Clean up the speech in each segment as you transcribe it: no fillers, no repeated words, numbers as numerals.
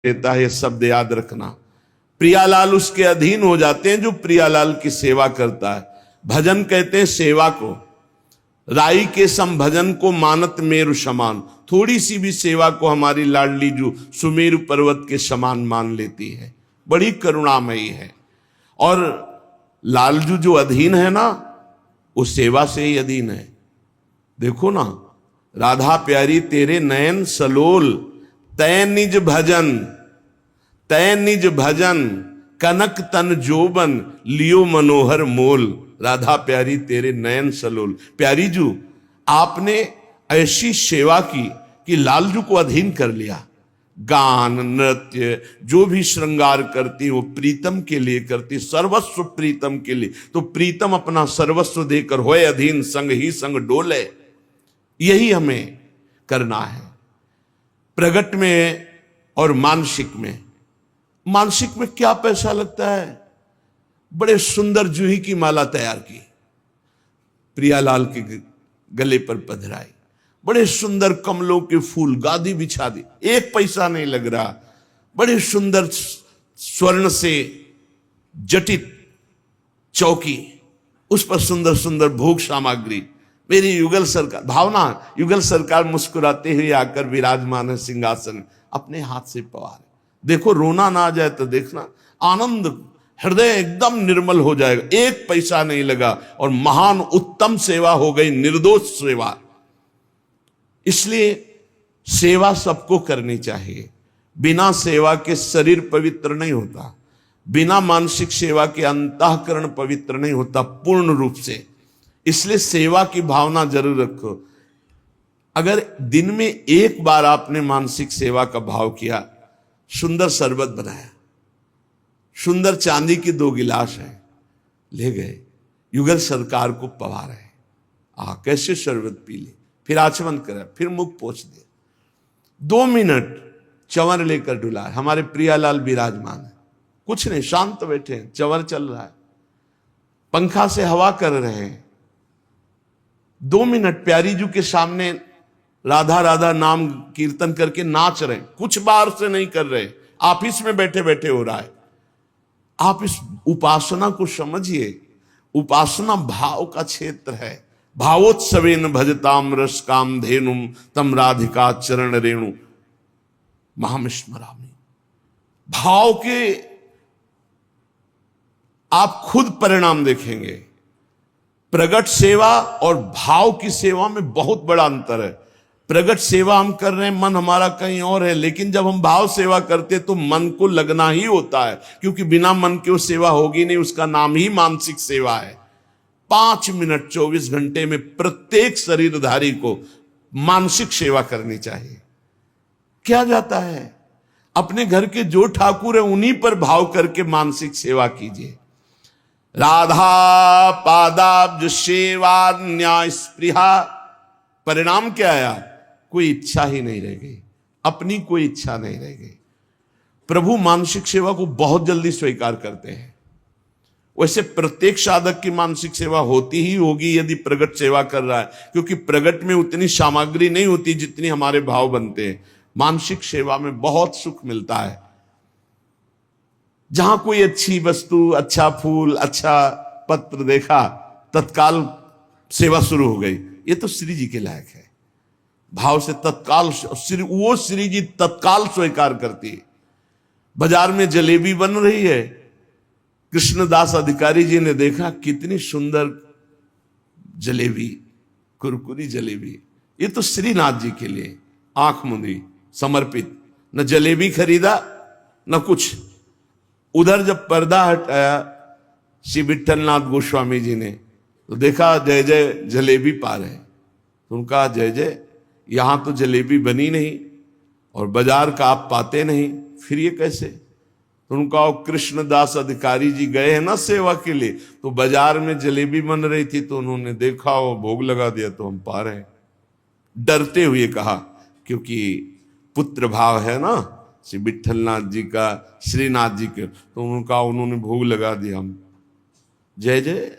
देता है, ये शब्द याद रखना। प्रियालाल उसके अधीन हो जाते हैं जो प्रियालाल की सेवा करता है। भजन कहते हैं सेवा को। राई के सम भजन को मानत मेरु समान। थोड़ी सी भी सेवा को हमारी लाडली जो सुमेरु पर्वत के समान मान लेती है, बड़ी करुणामयी है। और लालजू जो अधीन है ना, वो सेवा से ही अधीन है। देखो ना, राधा प्यारी तेरे नयन सलोल, तय निज भजन, तय निज भजन, कनक तन जोबन, लियो मनोहर मोल। राधा प्यारी तेरे नयन सलोल। प्यारी जू, आपने ऐसी सेवा की कि लालजू को अधीन कर लिया। गान नृत्य जो भी श्रृंगार करती वो प्रीतम के लिए करती, सर्वस्व प्रीतम के लिए। तो प्रीतम अपना सर्वस्व देकर होए अधीन, संग ही संग डोले। यही हमें करना है प्रगट में और मानसिक में। मानसिक में क्या पैसा लगता है? बड़े सुंदर जूही की माला तैयार की, प्रियालाल के गले पर पधराई। बड़े सुंदर कमलों के फूल, गादी बिछा दी, एक पैसा नहीं लग रहा। बड़े सुंदर स्वर्ण से जटित चौकी, उस पर सुंदर सुंदर भोग सामग्री। मेरी युगल सरकार, भावना, युगल सरकार मुस्कुराते हुए आकर विराजमान है सिंहासन, अपने हाथ से पवार। देखो, रोना ना आ जाए तो देखना, आनंद, हृदय एकदम निर्मल हो जाएगा। एक पैसा नहीं लगा और महान उत्तम सेवा हो गई, निर्दोष सेवा। इसलिए सेवा सबको करनी चाहिए। बिना सेवा के शरीर पवित्र नहीं होता, बिना मानसिक सेवा के अंतःकरण पवित्र नहीं होता पूर्ण रूप से। इसलिए सेवा की भावना जरूर रखो। अगर दिन में एक बार आपने मानसिक सेवा का भाव किया, सुंदर शरबत बनाया, सुंदर चांदी की 2 गिलास हैं, ले गए, युगल सरकार को पवा रहे, कैसे शरबत पी ली, फिर आचमन करा, फिर मुख पोंछ दिया, 2 मिनट चंवर लेकर डुला। हमारे प्रियालाल विराजमान है, कुछ नहीं, शांत बैठे हैं, चंवर चल रहा है, पंखा से हवा कर रहे हैं। 2 मिनट प्यारी जू के सामने राधा राधा नाम कीर्तन करके नाच रहे, कुछ बार से नहीं कर रहे, ऑफिस में बैठे बैठे हो रहा है। आप इस उपासना को समझिए। उपासना भाव का क्षेत्र है। भावोत्सवेन भजताम रस काम धेनुम, तम राधिका चरण रेणु महामिस्मरामि। भाव के आप खुद परिणाम देखेंगे। प्रगट सेवा और भाव की सेवा में बहुत बड़ा अंतर है। प्रगट सेवा हम कर रहे हैं, मन हमारा कहीं और है, लेकिन जब हम भाव सेवा करते तो मन को लगना ही होता है, क्योंकि बिना मन के वो सेवा होगी नहीं। उसका नाम ही मानसिक सेवा है। 5 मिनट 24 घंटे में प्रत्येक शरीरधारी को मानसिक सेवा करनी चाहिए। क्या जाता है, अपने घर के जो ठाकुर है उन्हीं पर भाव करके मानसिक सेवा कीजिए। राधा पादाब्ज सेवा न्याय स्पृहा। परिणाम क्या आया? कोई इच्छा ही नहीं रह गई, अपनी कोई इच्छा नहीं रह गई। प्रभु मानसिक सेवा को बहुत जल्दी स्वीकार करते हैं। वैसे प्रत्येक साधक की मानसिक सेवा होती ही होगी यदि प्रगट सेवा कर रहा है, क्योंकि प्रगट में उतनी सामग्री नहीं होती जितनी हमारे भाव बनते हैं। मानसिक सेवा में बहुत सुख मिलता है। जहां कोई अच्छी वस्तु, अच्छा फूल, अच्छा पत्र देखा, तत्काल सेवा शुरू हो गई। ये तो श्री जी के लायक है। भाव से तत्काल वो श्री जी तत्काल स्वीकार करती है। बाजार में जलेबी बन रही है, कृष्णदास अधिकारी जी ने देखा कितनी सुंदर जलेबी, कुरकुरी जलेबी। ये तो श्रीनाथ जी के लिए आंख मूंदी समर्पित। न जलेबी खरीदा न कुछ। उधर जब पर्दा हटाया श्री विठलनाथ गोस्वामी जी ने, तो देखा जय जय जलेबी पा रहे। तो उनका जय जय, यहां तो जलेबी बनी नहीं और बाजार का आप पाते नहीं, फिर ये कैसे? तो उनका कृष्णदास अधिकारी जी गए हैं ना सेवा के लिए, तो बाजार में जलेबी बन रही थी, तो उन्होंने देखा वो भोग लगा दिया, तो हम पा रहे हैं। डरते हुए कहा, क्योंकि पुत्र भाव है ना श्री विठलनाथ जी का, श्रीनाथ जी के, तो उनका उन्होंने भोग लगा दिया। हम जय जय,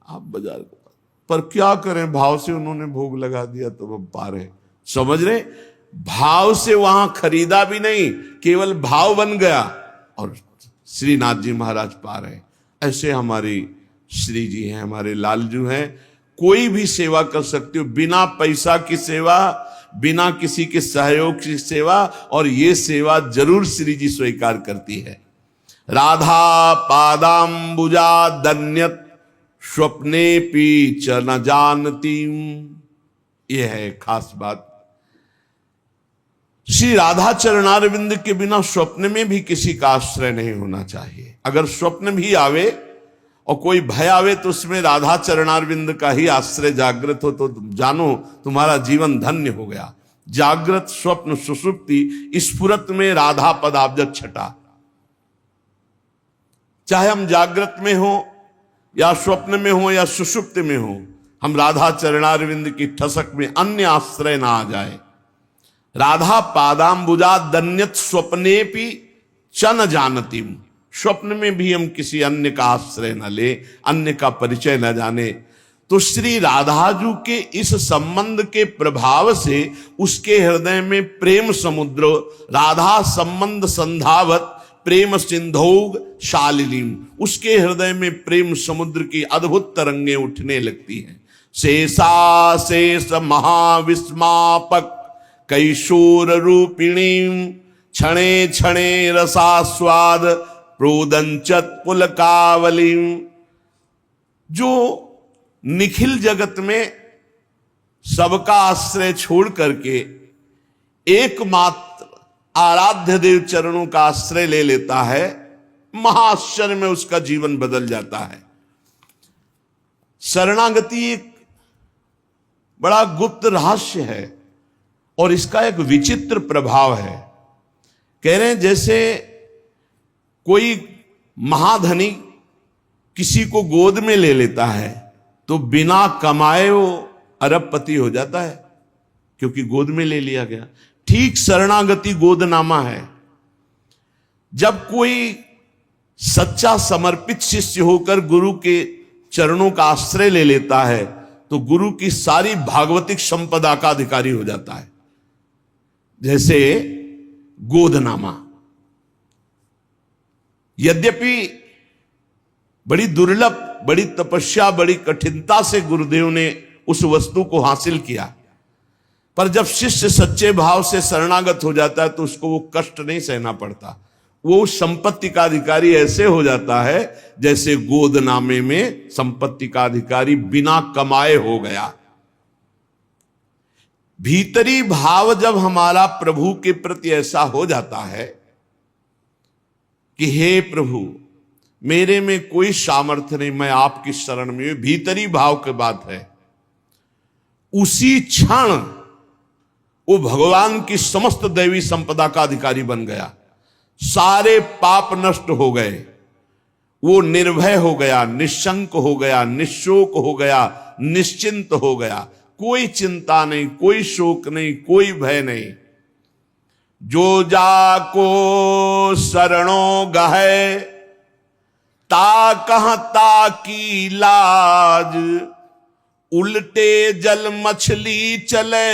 आप बाजार पर क्या करें, भाव से उन्होंने भोग लगा दिया, तो हम पा रहे। समझ रहे? भाव से वहां खरीदा भी नहीं, केवल भाव बन गया और श्रीनाथ जी महाराज पा रहे। ऐसे हमारी श्री जी हैं, हमारे लालजू हैं। कोई भी सेवा कर सकते हो, बिना पैसा की सेवा, बिना किसी के सहयोग की सेवा, और ये सेवा जरूर श्री जी स्वीकार करती है। राधा पादाम्बुजा दन्यत स्वप्ने पी च न जानती, ये है खास बात। श्री राधा चरणारविंद के बिना स्वप्न में भी किसी का आश्रय नहीं होना चाहिए। अगर स्वप्न भी आवे और कोई भय आवे तो उसमें राधा चरणारविंद का ही आश्रय जागृत हो तो जानो तुम्हारा जीवन धन्य हो गया। जागृत स्वप्न सुषुप्ति स्फुरत में राधा पदाब्ज छटा। चाहे हम जागृत में हो या स्वप्न में हो या सुषुप्त में हो, हम राधा चरणारविंद की ठसक में अन्य आश्रय ना आ जाए। राधा पादाम्बुजा दन्यत स्वप्नेपि च न जानती, स्वप्न में भी हम किसी अन्य का आश्रय न ले, अन्य का परिचय न जाने। तो श्री राधाजू के इस संबंध के प्रभाव से उसके हृदय में प्रेम समुद्र, राधा संबंध संधावत प्रेम सिंधौग शालिनीम, उसके हृदय में प्रेम समुद्र की अद्भुत तरंगें उठने लगती हैं। शेषा शेष महाविस्मापक कैशोर रूपिणी क्षणे क्षणे रसास्वाद प्रोदंचत पुलकावली, जो निखिल जगत में सबका आश्रय छोड़ करके एकमात्र आराध्य देव चरणों का आश्रय ले लेता है, महाआश्चर्य में उसका जीवन बदल जाता है। शरणागति एक बड़ा गुप्त रहस्य है और इसका एक विचित्र प्रभाव है। कह रहे हैं जैसे कोई महाधनी किसी को गोद में ले लेता है तो बिना कमाए वो अरबपति हो जाता है, क्योंकि गोद में ले लिया गया। ठीक शरणागति गोदनामा है। जब कोई सच्चा समर्पित शिष्य होकर गुरु के चरणों का आश्रय ले लेता है तो गुरु की सारी भागवतिक संपदा का अधिकारी हो जाता है, जैसे गोदनामा। यद्यपि बड़ी दुर्लभ, बड़ी तपस्या, बड़ी कठिनता से गुरुदेव ने उस वस्तु को हासिल किया, पर जब शिष्य सच्चे भाव से शरणागत हो जाता है तो उसको वो कष्ट नहीं सहना पड़ता। वो संपत्ति का अधिकारी ऐसे हो जाता है जैसे गोदनामे में संपत्ति का अधिकारी बिना कमाए हो गया। भीतरी भाव जब हमारा प्रभु के प्रति ऐसा हो जाता है कि हे प्रभु मेरे में कोई सामर्थ्य नहीं, मैं आपकी शरण में, भीतरी भाव की बात है, उसी क्षण वो भगवान की समस्त दैवी संपदा का अधिकारी बन गया। सारे पाप नष्ट हो गए, वो निर्भय हो गया, निशंक हो गया, निशोक हो गया, निश्चिंत हो गया। कोई चिंता नहीं, कोई शोक नहीं, कोई भय नहीं। जो जाको शरणों गहे ता कहता की लाज, उल्टे जल मछली चले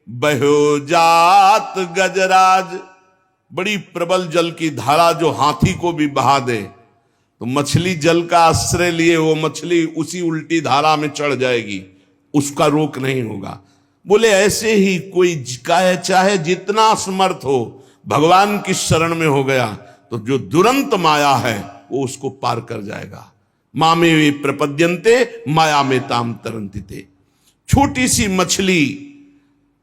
बहो जात गजराज। बड़ी प्रबल जल की धारा जो हाथी को भी बहा दे तो मछली जल का आश्रय लिए वो मछली उसी उल्टी धारा में चढ़ जाएगी, उसका रोक नहीं होगा। बोले ऐसे ही कोई चाहे जितना समर्थ हो, भगवान की शरण में हो गया तो जो दुरंत माया है वो उसको पार कर जाएगा। मामे वे प्रपद्यन्ते माया में ताम तरंतिते। छोटी सी मछली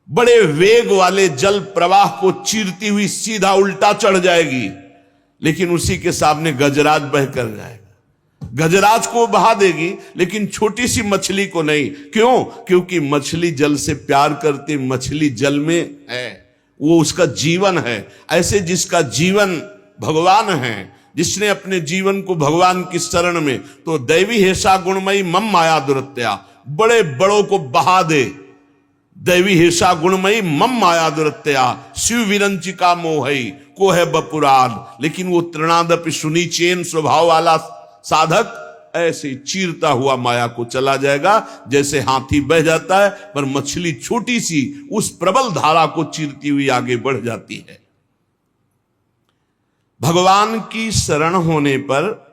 बड़े वेग वाले जल प्रवाह को चीरती हुई सीधा उल्टा चढ़ जाएगी, लेकिन उसी के सामने गजराज बह कर जाएगा। गजराज को बहा देगी लेकिन छोटी सी मछली को नहीं। क्यों? क्योंकि मछली जल से प्यार करती, मछली जल में है, वो उसका जीवन है। ऐसे जिसका जीवन भगवान है, जिसने अपने जीवन को भगवान की शरण में, तो दैवी हेषा गुणमयी मम माया दुरत्या, बड़े बड़ों को बहा दे। दैवी हेषा गुणमयी मम माया दुरत्या शिव विरंचिका मोहई को है बपुरान। लेकिन वो तृणादपि सुनीचेन स्वभाव वाला साधक ऐसे ही चीरता हुआ माया को चला जाएगा, जैसे हाथी बह जाता है पर मछली छोटी सी उस प्रबल धारा को चीरती हुई आगे बढ़ जाती है। भगवान की शरण होने पर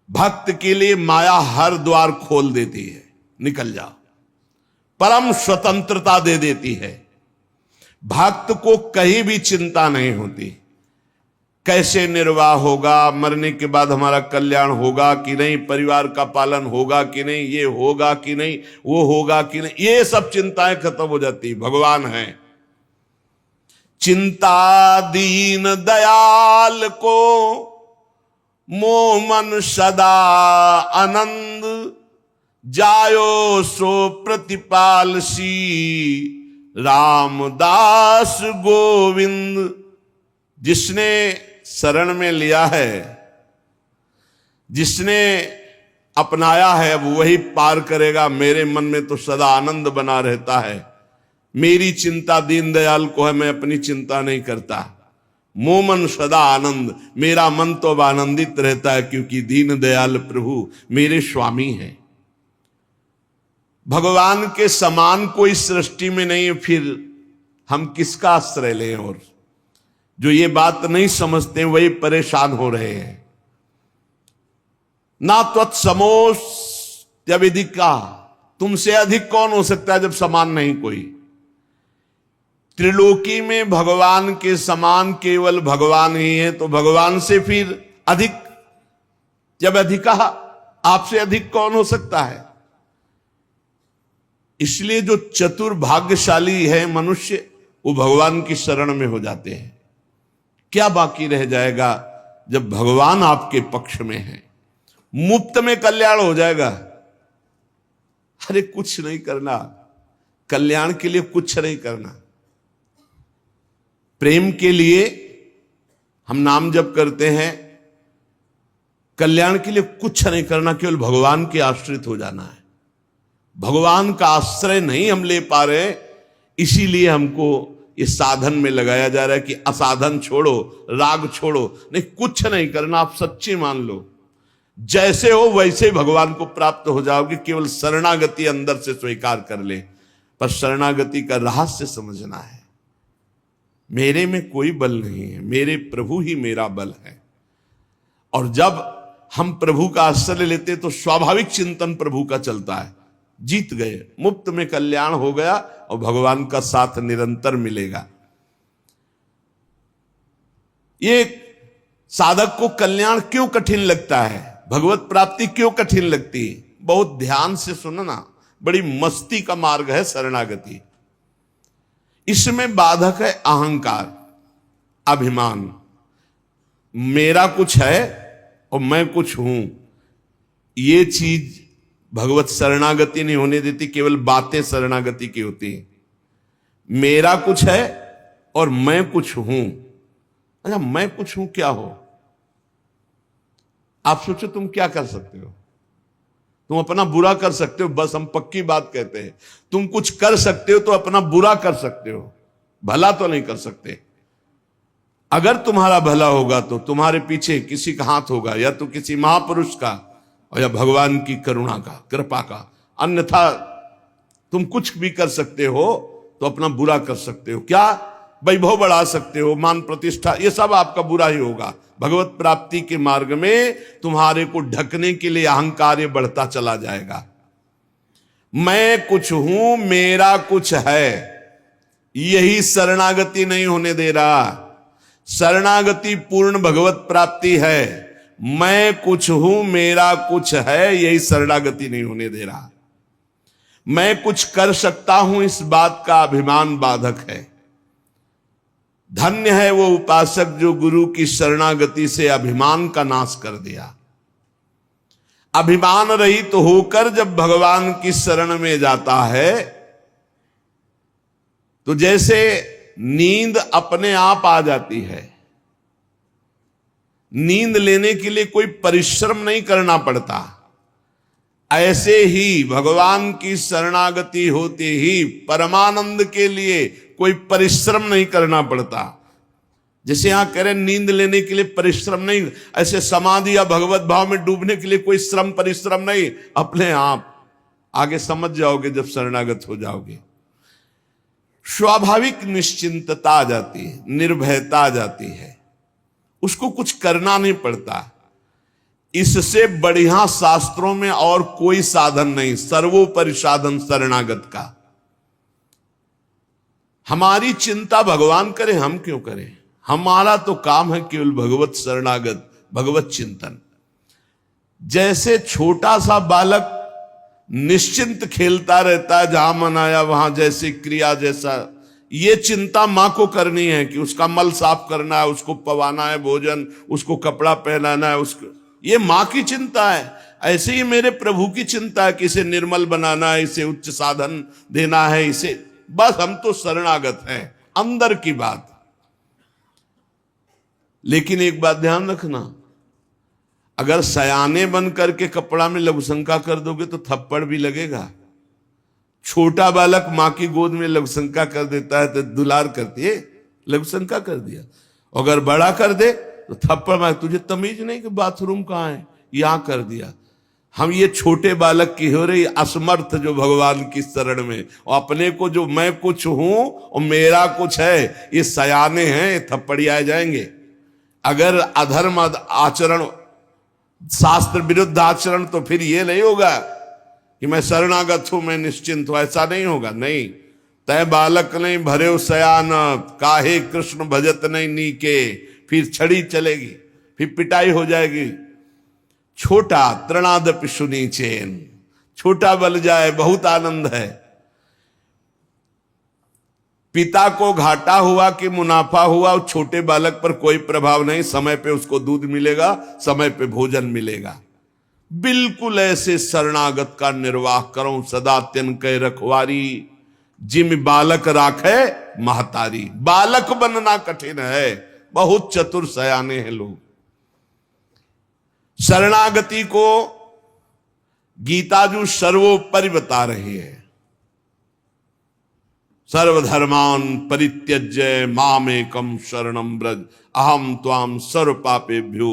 भक्त के लिए माया हर द्वार खोल देती है, निकल जाओ, परम स्वतंत्रता दे देती है। भक्त को कहीं भी चिंता नहीं होती, कैसे निर्वाह होगा, मरने के बाद हमारा कल्याण होगा कि नहीं, परिवार का पालन होगा कि नहीं, ये होगा कि नहीं, वो होगा कि नहीं, ये सब चिंताएं खत्म हो जाती। भगवान है। चिंता दीन दयाल को मोह मन सदा आनंद, जायो सो प्रतिपाल सी रामदास गोविंद। जिसने शरण में लिया है, जिसने अपनाया है, अब वही पार करेगा। मेरे मन में तो सदा आनंद बना रहता है। मेरी चिंता दीनदयाल को है, मैं अपनी चिंता नहीं करता। मोह मन सदा आनंद, मेरा मन तो अब आनंदित रहता है क्योंकि दीनदयाल प्रभु मेरे स्वामी हैं। भगवान के समान कोई सृष्टि में नहीं है, फिर हम किसका आश्रय लें? और जो ये बात नहीं समझते वही परेशान हो रहे हैं। ना त्वत्समोऽस्त्यविधिका, तुमसे अधिक कौन हो सकता है जब समान नहीं कोई। त्रिलोकी में भगवान के समान केवल भगवान ही है, तो भगवान से फिर अधिक जब अधिका, आपसे अधिक कौन हो सकता है। इसलिए जो चतुर भाग्यशाली है मनुष्य, वो भगवान की शरण में हो जाते हैं। क्या बाकी रह जाएगा जब भगवान आपके पक्ष में है? मुफ्त में कल्याण हो जाएगा। अरे कुछ नहीं करना, कल्याण के लिए कुछ नहीं करना। प्रेम के लिए हम नाम जप करते हैं, कल्याण के लिए कुछ नहीं करना, केवल भगवान के आश्रित हो जाना है। भगवान का आश्रय नहीं हम ले पा रहे, इसीलिए हमको इस साधन में लगाया जा रहा है कि असाधन छोड़ो, राग छोड़ो। नहीं, कुछ नहीं करना, आप सच्ची मान लो, जैसे हो वैसे भगवान को प्राप्त हो जाओगे। केवल शरणागति अंदर से स्वीकार कर ले। पर शरणागति का रहस्य समझना है। मेरे में कोई बल नहीं है, मेरे प्रभु ही मेरा बल है। और जब हम प्रभु का आश्रय लेते तो स्वाभाविक चिंतन प्रभु का चलता है। जीत गए, मुफ्त में कल्याण हो गया और भगवान का साथ निरंतर मिलेगा। ये साधक को कल्याण क्यों कठिन लगता है, भगवत प्राप्ति क्यों कठिन लगती है? बहुत ध्यान से सुनना, बड़ी मस्ती का मार्ग है शरणागति। इसमें बाधक है अहंकार, अभिमान। मेरा कुछ है और मैं कुछ हूं, ये चीज भगवत शरणागति नहीं होने देती। केवल बातें शरणागति की होती हैं। मेरा कुछ है और मैं कुछ हूं। अच्छा, मैं कुछ हूं क्या हो? आप सोचो तुम क्या कर सकते हो? तुम अपना बुरा कर सकते हो, बस हम पक्की बात कहते हैं। तुम कुछ कर सकते हो तो अपना बुरा कर सकते हो, भला तो नहीं कर सकते। अगर तुम्हारा भला होगा तो तुम्हारे पीछे किसी का हाथ होगा, या तो किसी महापुरुष का और या भगवान की करुणा का, कृपा का। अन्यथा तुम कुछ भी कर सकते हो तो अपना बुरा कर सकते हो। क्या? वैभव बढ़ा सकते हो, मान प्रतिष्ठा, ये सब आपका बुरा ही होगा। भगवत प्राप्ति के मार्ग में तुम्हारे को ढकने के लिए अहंकार ये बढ़ता चला जाएगा। मैं कुछ हूं, मेरा कुछ है, यही शरणागति नहीं होने दे रहा। शरणागति पूर्ण भगवत प्राप्ति है। मैं कुछ हूं, मेरा कुछ है, यही शरणागति नहीं होने दे रहा। मैं कुछ कर सकता हूं, इस बात का अभिमान बाधक है। धन्य है वो उपासक जो गुरु की शरणागति से अभिमान का नाश कर दिया। अभिमान रहित तो होकर जब भगवान की शरण में जाता है तो जैसे नींद अपने आप आ जाती है। नींद लेने के लिए कोई परिश्रम नहीं करना पड़ता। ऐसे ही भगवान की शरणागति होते ही परमानंद के लिए कोई परिश्रम नहीं करना पड़ता। जैसे यहां कह रहे नींद लेने के लिए परिश्रम नहीं, ऐसे समाधि या भगवत भाव में डूबने के लिए कोई श्रम परिश्रम नहीं, अपने आप आगे समझ जाओगे जब शरणागत हो जाओगे। स्वाभाविक निश्चिंतता आ जाती है, निर्भयता आ जाती है, उसको कुछ करना नहीं पड़ता। इससे बढ़िया शास्त्रों में और कोई साधन नहीं, सर्वोपरि साधन शरणागत का। हमारी चिंता भगवान करे, हम क्यों करें? हमारा तो काम है केवल भगवत शरणागत, भगवत चिंतन। जैसे छोटा सा बालक निश्चिंत खेलता रहता है, जहां मन आया वहां जैसे क्रिया, जैसा ये चिंता मां को करनी है कि उसका मल साफ करना है, उसको पवाना है भोजन, उसको कपड़ा पहनाना है, उसको, ये मां की चिंता है। ऐसे ही मेरे प्रभु की चिंता है कि इसे निर्मल बनाना है, इसे उच्च साधन देना है, इसे, बस हम तो शरणागत हैं, अंदर की बात। लेकिन एक बात ध्यान रखना, अगर सयाने बन करके कपड़ा में लघुशंका कर दोगे तो थप्पड़ भी लगेगा। छोटा बालक मां की गोद में लघुशंका कर देता है तो दुलार करती है, लघुशंका कर दिया। अगर बड़ा कर दे तो थप्पड़ मार, तुझे तमीज नहीं कि बाथरूम कहां है, यहां कर दिया। हम ये छोटे बालक की हो रही असमर्थ जो भगवान की शरण में, और अपने को जो मैं कुछ हूं और मेरा कुछ है, ये सयाने हैं, थप्पड़ियाए जाएंगे। अगर अधर्म आचरण, शास्त्र विरुद्ध आचरण, तो फिर ये नहीं होगा कि मैं शरणागत हूं, मैं निश्चिंत हूं, ऐसा नहीं होगा। नहीं, तय बालक नहीं भरे सयान, काहे कृष्ण भजत नहीं नीके, फिर छड़ी चलेगी, फिर पिटाई हो जाएगी। छोटा तृणादपि सुनी चैन, छोटा बल जाए बहुत आनंद है। पिता को घाटा हुआ कि मुनाफा हुआ, छोटे बालक पर कोई प्रभाव नहीं, समय पे उसको दूध मिलेगा, समय पे भोजन मिलेगा। बिल्कुल ऐसे शरणागत का निर्वाह करो, सदा तिन कै रखवारी, जिम बालक राखे महतारी। बालक बनना कठिन है, बहुत चतुर सयाने हैं लोग। शरणागति को गीताजू सर्वोपरि बता रही है। सर्वधर्मान परित्यज्य मामेकम शरणम ब्रज, अहम त्वाम सर्व पापेभ्यो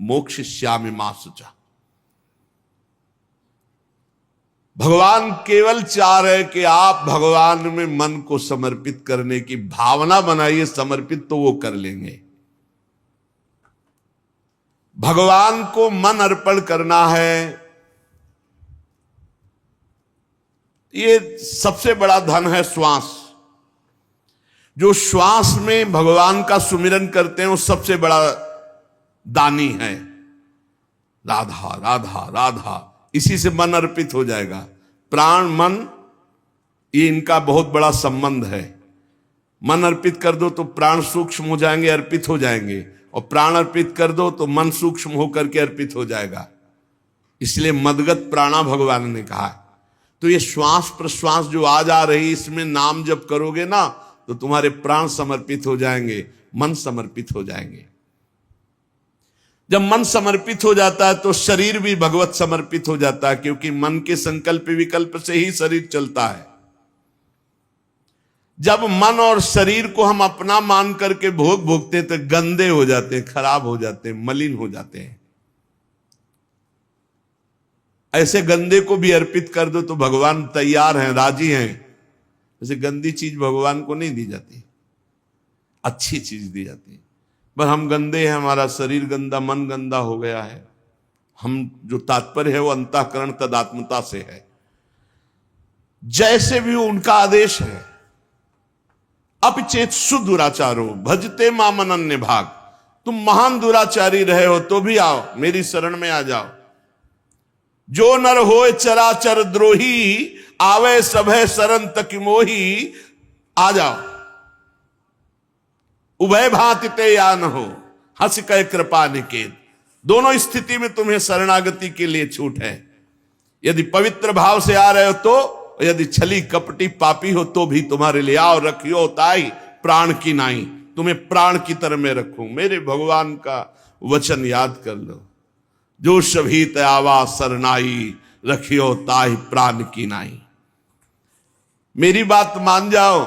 मोक्षयिष्यामि मा शुचा। भगवान केवल चाह रहे कि आप भगवान में मन को समर्पित करने की भावना बनाइए, समर्पित तो वो कर लेंगे। भगवान को मन अर्पण करना है, ये सबसे बड़ा धन है श्वास। जो श्वास में भगवान का सुमिरन करते हैं वो सबसे बड़ा दानी है। राधा राधा राधा, इसी से मन अर्पित हो जाएगा। प्राण मन, ये इनका बहुत बड़ा संबंध है। मन अर्पित कर दो तो प्राण सूक्ष्म हो जाएंगे, अर्पित हो जाएंगे, और प्राण अर्पित कर दो तो मन सूक्ष्म होकर के अर्पित हो जाएगा। इसलिए मदगत प्राणा भगवान ने कहा है। तो ये श्वास प्रश्वास जो आज आ रही, इसमें नाम जब करोगे ना तो तुम्हारे प्राण समर्पित हो जाएंगे, मन समर्पित हो जाएंगे। जब मन समर्पित हो जाता है तो शरीर भी भगवत समर्पित हो जाता है, क्योंकि मन के संकल्प विकल्प से ही शरीर चलता है। जब मन और शरीर को हम अपना मान करके भोगते हैं तो गंदे हो जाते हैं, खराब हो जाते हैं, मलिन हो जाते हैं। ऐसे गंदे को भी अर्पित कर दो तो भगवान तैयार हैं, राजी हैं। ऐसे गंदी चीज भगवान को नहीं दी जाती, अच्छी चीज दी जाती है। पर हम गंदे हैं, हमारा शरीर गंदा, मन गंदा हो गया है। हम जो तात्पर्य है वो अंतःकरण तदात्मता से है। जैसे भी उनका आदेश है, अपचेत सुदुराचारो भजते माम अनन्य भाग। तुम महान दुराचारी रहे हो तो भी आओ, मेरी शरण में आ जाओ। जो नर होए चराचर द्रोही, आवे सभय शरण तक मोही। आ जाओ, उभय भांति ते या न हो, हंस कह कृपा निकेत। दोनों स्थिति में तुम्हें शरणागति के लिए छूट है। यदि पवित्र भाव से आ रहे हो तो, यदि छली कपटी पापी हो तो भी तुम्हारे लिए आओ। रखियो ताई प्राण की नाई, तुम्हें प्राण की तरह में रखूं। मेरे भगवान का वचन याद कर लो, जो सभी आवा सरनाई, रखियो ताई प्राण की नाई। मेरी बात मान जाओ,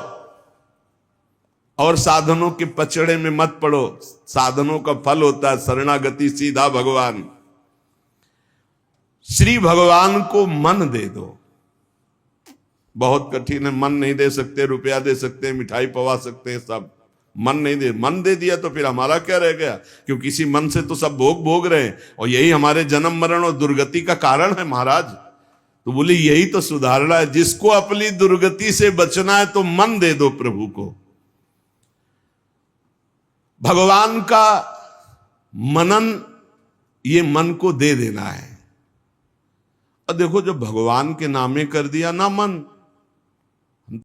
और साधनों के पचड़े में मत पड़ो। साधनों का फल होता है शरणागति, सीधा भगवान। श्री भगवान को मन दे दो। बहुत कठिन है, मन नहीं दे सकते, रुपया दे सकते हैं, मिठाई पवा सकते हैं, सब मन नहीं दे। मन दे दिया तो फिर हमारा क्या रह गया? क्योंकि इसी मन से तो सब भोग भोग रहे हैं और यही हमारे जन्म मरण और दुर्गति का कारण है महाराज। तो बोली यही तो सुधारना है। जिसको अपनी दुर्गति से बचना है तो मन दे दो प्रभु को। भगवान का मनन, ये मन को दे देना है। और देखो, जब भगवान के नामे कर दिया ना मन,